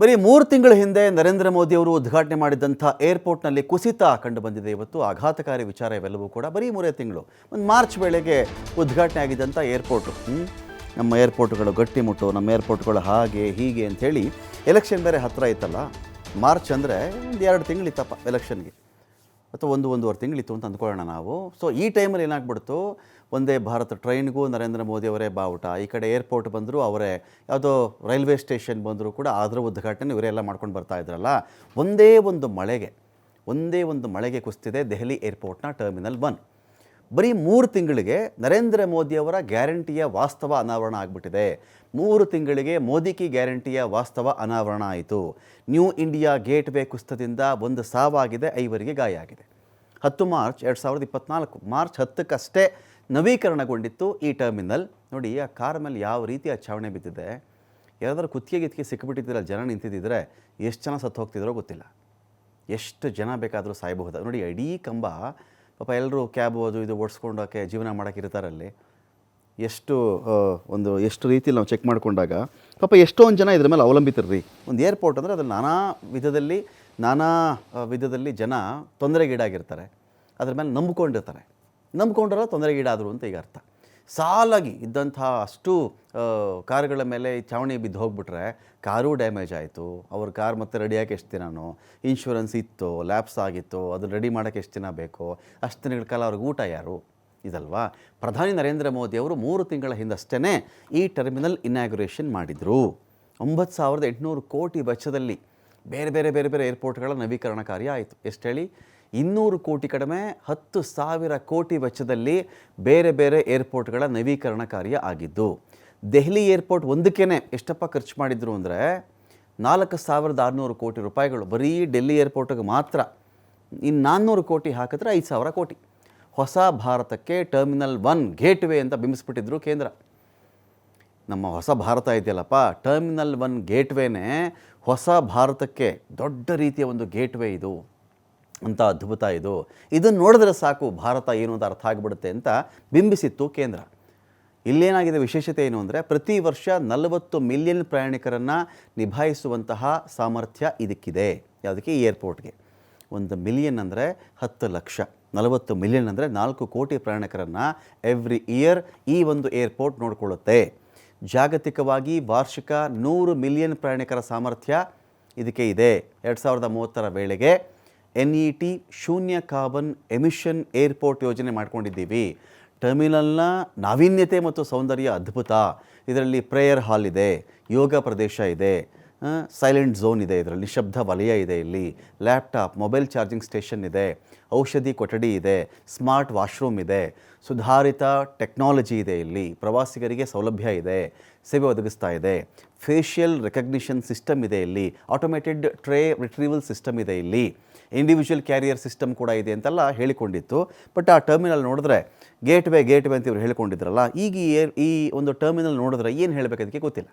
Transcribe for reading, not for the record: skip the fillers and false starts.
ಬರೀ 3 ತಿಂಗಳ ಹಿಂದೆ ನರೇಂದ್ರ ಮೋದಿ ಅವರು ಉದ್ಘಾಟನೆ ಮಾಡಿದಂಥ ಏರ್ಪೋರ್ಟ್ನಲ್ಲಿ ಕುಸಿತ ಕಂಡು ಬಂದಿದೆ. ಇವತ್ತು ಆಘಾತಕಾರಿ ವಿಚಾರ ಇವೆಲ್ಲವೂ ಕೂಡ. ಬರೀ 3 ತಿಂಗಳು ಒಂದು ಮಾರ್ಚ್ ವೇಳೆಗೆ ಉದ್ಘಾಟನೆ ಆಗಿದ್ದಂಥ ಏರ್ಪೋರ್ಟು. ನಮ್ಮ ಏರ್ಪೋರ್ಟ್ಗಳು ಗಟ್ಟಿಮುಟ್ಟು, ನಮ್ಮ ಏರ್ಪೋರ್ಟ್ಗಳು ಹಾಗೆ ಹೀಗೆ ಅಂಥೇಳಿ ಎಲೆಕ್ಷನ್ ಬೇರೆ ಹತ್ತಿರ ಇತ್ತಲ್ಲ. ಮಾರ್ಚ್ ಅಂದರೆ ಒಂದು 2 ತಿಂಗಳಿತ್ತಪ್ಪ ಎಲೆಕ್ಷನ್ಗೆ, ಅಥವಾ ಒಂದೂವರೆ ತಿಂಗಳಿತ್ತು ಅಂತ ಅಂದ್ಕೊಳ್ಳೋಣ ನಾವು. ಸೊ ಈ ಟೈಮಲ್ಲಿ ಏನಾಗ್ಬಿಡ್ತು, ಒಂದೇ ಭಾರತ್ ಟ್ರೈನ್ಗೂ ನರೇಂದ್ರ ಮೋದಿ ಅವರೇ ಬಾವುಟ, ಈ ಕಡೆ ಏರ್ಪೋರ್ಟ್ ಬಂದರು ಅವರೇ, ಯಾವುದೋ ರೈಲ್ವೆ ಸ್ಟೇಷನ್ ಬಂದರೂ ಕೂಡ ಅದರ ಉದ್ಘಾಟನೆ ಇವರೆಲ್ಲ ಮಾಡ್ಕೊಂಡು ಬರ್ತಾ ಇದ್ರಲ್ಲ. ಒಂದೇ ಒಂದು ಮಳೆಗೆ ಕುಸಿತಿದೆ ದೆಹಲಿ ಏರ್ಪೋರ್ಟ್ನ ಟರ್ಮಿನಲ್ 1. ಬರೀ 3 ತಿಂಗಳಿಗೆ ನರೇಂದ್ರ ಮೋದಿಯವರ ಗ್ಯಾರಂಟಿಯ ವಾಸ್ತವ ಅನಾವರಣ ಆಗಿಬಿಟ್ಟಿದೆ. 3 ತಿಂಗಳಿಗೆ ಮೋದಿ ಕಿ ಗ್ಯಾರಂಟಿಯ ವಾಸ್ತವ ಅನಾವರಣ ಆಯಿತು. ನ್ಯೂ ಇಂಡಿಯಾ ಗೇಟ್ ವೇ ಕುಸಿತದಿಂದ 1 ಸಾವಾಗಿದೆ, 5 ಗಾಯ ಆಗಿದೆ. 10 ಮಾರ್ಚ್ 2024, ಮಾರ್ಚ್ 10ಕ್ಕಷ್ಟೇ ನವೀಕರಣಗೊಂಡಿತ್ತು ಈ ಟರ್ಮಿನಲ್. ನೋಡಿ, ಆ ಕಾರ್ ಮೇಲೆ ಯಾವ ರೀತಿಯ ಛಾವಣಿ ಬಿದ್ದಿದೆ. ಯಾರಾದರೂ ಕುತ್ತಿಗೆ ಸಿಕ್ಕಿಬಿಟ್ಟಿದ್ರೆ ಜನ ನಿಂತಿದ್ದರೆ ಎಷ್ಟು ಜನ ಸತ್ತು ಹೋಗ್ತಿದ್ರೋ ಗೊತ್ತಿಲ್ಲ. ಎಷ್ಟು ಜನ ಬೇಕಾದರೂ ಸಾಯಬಹುದು. ನೋಡಿ, ಇಡೀ ಕಂಬ, ಪಾಪ ಎಲ್ಲರೂ ಕ್ಯಾಬು ಅದು ಇದು ಓಡಿಸ್ಕೊಂಡೋಕೆ ಜೀವನ ಮಾಡೋಕ್ಕಿರ್ತಾರಲ್ಲಿ. ಎಷ್ಟು ರೀತಿಯಲ್ಲಿ ನಾವು ಚೆಕ್ ಮಾಡಿಕೊಂಡಾಗ ಪಾಪ ಎಷ್ಟೊಂದು ಜನ ಇದ್ರ ಮೇಲೆ ಅವಲಂಬಿತರ್ರಿ. ಒಂದು ಏರ್ಪೋರ್ಟ್ ಅಂದರೆ ಅದ್ರಲ್ಲಿ ನಾನಾ ವಿಧದಲ್ಲಿ ಜನ ತೊಂದರೆಗೀಡಾಗಿರ್ತಾರೆ. ಅದ್ರ ಮೇಲೆ ನಂಬ್ಕೊಂಡ್ರಲ್ಲ ತೊಂದರೆಗೀಡಾದರು ಅಂತ ಈಗ ಅರ್ಥ. ಸಾಲಾಗಿ ಇದ್ದಂಥ ಅಷ್ಟು ಕಾರುಗಳ ಮೇಲೆ ಛಾವಣಿ ಬಿದ್ದು ಹೋಗ್ಬಿಟ್ರೆ ಕಾರೂ ಡ್ಯಾಮೇಜ್ ಆಯಿತು. ಅವ್ರ ಕಾರ್ ಮತ್ತೆ ರೆಡಿಯಾಗಿ ಎಷ್ಟು ದಿನನೋ, ಇನ್ಶೂರೆನ್ಸ್ ಇತ್ತು, ಲ್ಯಾಪ್ಸ್ ಆಗಿತ್ತು, ಅದನ್ನು ರೆಡಿ ಮಾಡೋಕ್ಕೆ ಎಷ್ಟು ದಿನ ಬೇಕೋ ಅಷ್ಟು ದಿನಗಳ ಕಾಲ ಅವ್ರಿಗೆ ಊಟ ಯಾರು ಇದಲ್ವಾ. ಪ್ರಧಾನಿ ನರೇಂದ್ರ ಮೋದಿ ಅವರು 3 ತಿಂಗಳ ಹಿಂದಷ್ಟೇ ಈ ಟರ್ಮಿನಲ್ ಇನಾಗ್ಯುರೇಷನ್ ಮಾಡಿದರು. 9,800 ಕೋಟಿ ವೆಚ್ಚದಲ್ಲಿ ಬೇರೆ ಬೇರೆ ಏರ್ಪೋರ್ಟ್ಗಳ ನವೀಕರಣ ಕಾರ್ಯ ಆಯಿತು. ಎಷ್ಟು ಹೇಳಿ, 200 ಕೋಟಿ ಕಡಿಮೆ 10,000 ಕೋಟಿ ವೆಚ್ಚದಲ್ಲಿ ಬೇರೆ ಏರ್ಪೋರ್ಟ್ಗಳ ನವೀಕರಣ ಕಾರ್ಯ ಆಗಿದ್ದು. ದೆಹಲಿ ಏರ್ಪೋರ್ಟ್ ಒಂದಕ್ಕೇ ಎಷ್ಟಪ್ಪ ಖರ್ಚು ಮಾಡಿದ್ರು ಅಂದರೆ 4,600 ಕೋಟಿ ರೂಪಾಯಿಗಳು ಬರೀ ಡೆಲ್ಲಿ ಏರ್ಪೋರ್ಟಿಗೆ ಮಾತ್ರ. ಇನ್ನು 400 ಕೋಟಿ ಹಾಕಿದ್ರೆ 5,000 ಕೋಟಿ. ಹೊಸ ಭಾರತಕ್ಕೆ ಟರ್ಮಿನಲ್ 1 ಗೇಟ್ ವೇ ಅಂತ ಬಿಂಬಿಸ್ಬಿಟ್ಟಿದ್ರು ಕೇಂದ್ರ. ನಮ್ಮ ಹೊಸ ಭಾರತ ಇದೆಯಲ್ಲಪ್ಪ, ಟರ್ಮಿನಲ್ 1 ಗೇಟ್ ವೇನೇ ಹೊಸ ಭಾರತಕ್ಕೆ ದೊಡ್ಡ ರೀತಿಯ ಒಂದು ಗೇಟ್ ವೇ ಇದು ಅಂತ ಅದ್ಭುತ ಇದು. ಇದನ್ನು ನೋಡಿದ್ರೆ ಸಾಕು ಭಾರತ ಏನು ಅಂತ ಅರ್ಥ ಆಗಿಬಿಡುತ್ತೆ ಅಂತ ಬಿಂಬಿಸಿತ್ತು ಕೇಂದ್ರ. ಇಲ್ಲೇನಾಗಿದೆ ವಿಶೇಷತೆ ಏನು ಅಂದರೆ, ಪ್ರತಿ ವರ್ಷ 40 ಮಿಲಿಯನ್ ಪ್ರಯಾಣಿಕರನ್ನು ನಿಭಾಯಿಸುವಂತಹ ಸಾಮರ್ಥ್ಯ ಇದಕ್ಕಿದೆ. ಯಾವುದಕ್ಕೆ? ಈ ಏರ್ಪೋರ್ಟ್ಗೆ. 1 ಮಿಲಿಯನ್ ಅಂದರೆ 10 ಲಕ್ಷ, 40 ಮಿಲಿಯನ್ ಅಂದರೆ 4 ಕೋಟಿ ಪ್ರಯಾಣಿಕರನ್ನು ಎವ್ರಿ ಇಯರ್ ಈ ಒಂದು ಏರ್ಪೋರ್ಟ್ ನೋಡಿಕೊಳ್ಳುತ್ತೆ. ಜಾಗತಿಕವಾಗಿ ವಾರ್ಷಿಕ 100 ಮಿಲಿಯನ್ ಪ್ರಯಾಣಿಕರ ಸಾಮರ್ಥ್ಯ ಇದಕ್ಕೆ ಇದೆ. 2030ರ ವೇಳೆಗೆ NET ಶೂನ್ಯ ಕಾರ್ಬನ್ ಎಮಿಷನ್ ಏರ್ಪೋರ್ಟ್ ಯೋಜನೆ ಮಾಡ್ಕೊಂಡಿದ್ದೀವಿ. ಟರ್ಮಿನಲ್ನ ನಾವೀನ್ಯತೆ ಮತ್ತು ಸೌಂದರ್ಯ ಅದ್ಭುತ. ಇದರಲ್ಲಿ ಪ್ರೇಯರ್ ಹಾಲ್ ಇದೆ, ಯೋಗ ಪ್ರದೇಶ ಇದೆ, ಸೈಲೆಂಟ್ ಝೋನ್ ಇದೆ, ಇದರಲ್ಲಿ ನಿಶಬ್ದ ವಲಯ ಇದೆ, ಇಲ್ಲಿ ಲ್ಯಾಪ್ಟಾಪ್ ಮೊಬೈಲ್ ಚಾರ್ಜಿಂಗ್ ಸ್ಟೇಷನ್ ಇದೆ, ಔಷಧಿ ಕೊಠಡಿ ಇದೆ, ಸ್ಮಾರ್ಟ್ ವಾಶ್ರೂಮ್ ಇದೆ, ಸುಧಾರಿತ ಟೆಕ್ನಾಲಜಿ ಇದೆ, ಇಲ್ಲಿ ಪ್ರವಾಸಿಗರಿಗೆ ಸೌಲಭ್ಯ ಇದೆ, ಸೇವೆ ಒದಗಿಸ್ತಾ ಇದೆ, ಫೇಶಿಯಲ್ ರೆಕಗ್ನಿಷನ್ ಸಿಸ್ಟಮ್ ಇದೆ, ಇಲ್ಲಿ ಆಟೋಮೇಟೆಡ್ ಟ್ರೇ ರಿಟ್ರೀವಲ್ ಸಿಸ್ಟಮ್ ಇದೆ, ಇಲ್ಲಿ ಇಂಡಿವಿಜುವಲ್ ಕ್ಯಾರಿಯರ್ ಸಿಸ್ಟಮ್ ಕೂಡ ಇದೆ ಅಂತೆಲ್ಲ ಹೇಳಿಕೊಂಡಿತ್ತು. ಬಟ್ ಆ ಟರ್ಮಿನಲ್ ನೋಡಿದ್ರೆ ಗೇಟ್ ವೇ ಅಂತ ಇವರು ಹೇಳಿಕೊಂಡಿದ್ರಲ್ಲ, ಈಗ ಈ ಒಂದು ಟರ್ಮಿನಲ್ ನೋಡಿದ್ರೆ ಏನು ಹೇಳಬೇಕು ಅದಕ್ಕೆ ಗೊತ್ತಿಲ್ಲ.